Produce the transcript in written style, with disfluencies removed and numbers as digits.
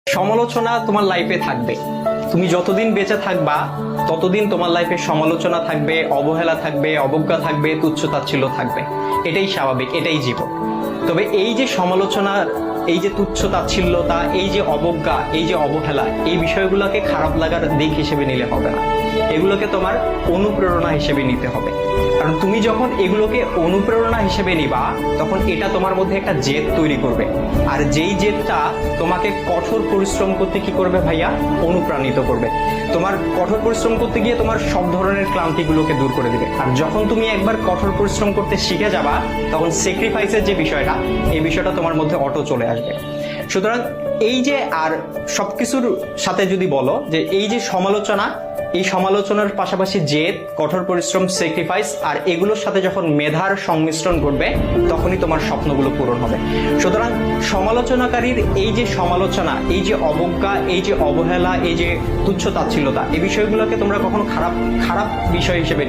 সমালোচনা তোমার লাইফে থাকবে। তুমি যতদিন বেঁচে থাকবা ততদিন তোমার লাইফে সমালোচনা থাকবে, অবহেলা থাকবে, অবজ্ঞা থাকবে, তুচ্ছ-তাচ্ছিল্য থাকবে। এটাই স্বাভাবিক, এটাই জীবন। তবে এই যে সমালোচনা, এই যে তুচ্ছ-তাচ্ছিল্যতা, এই যে অবজ্ঞা, এই যে অবহেলা, এই বিষয়গুলোকে খারাপ লাগার দিক হিসেবে নিলে হবে না। এগুলোকে তোমার অনুপ্রেরণা হিসেবে নিতে হবে। কারণ তুমি যখন এগুলোকে অনুপ্রেরণা হিসেবে নিবা, তখন এটা তোমার মধ্যে একটা জেদ তৈরি করবে। আর যেই জেদটা তোমাকে কঠোর পরিশ্রম করতে কি করবে ভাইয়া? অনুপ্রাণিত করবে। তোমার কঠোর পরিশ্রম করতে গিয়ে তোমার সব ধরনের ক্লান্তিগুলোকে দূর করে দিবে। আর যখন তুমি একবার কঠোর পরিশ্রম করতে শিখে যাবা, তখন স্যাক্রিফাইসের যে বিষয়টা, এই বিষয়টা তোমার মধ্যে অটো চলে আসবে। সুতরাং এই যে, আর সবকিছুর সাথে যদি বলো যে এই যে সমালোচনা, এই সমালোচনার পাশাপাশি জেদ, কঠোর পরিশ্রম, স্যাক্রিফাইস, আর এগুলোর সাথে যখন মেধার সংমিশ্রণ ঘটবে, তখনই তোমার স্বপ্নগুলো পূরণ হবে। সুতরাং সমালোচনাকারীর এই যে সমালোচনা, এই যে অবজ্ঞা, এই যে অবহেলা, এই যে তুচ্ছ-তাচ্ছিল্যতা, এই বিষয়গুলোকে তোমরা কখনো খারাপ বিষয় হিসেবে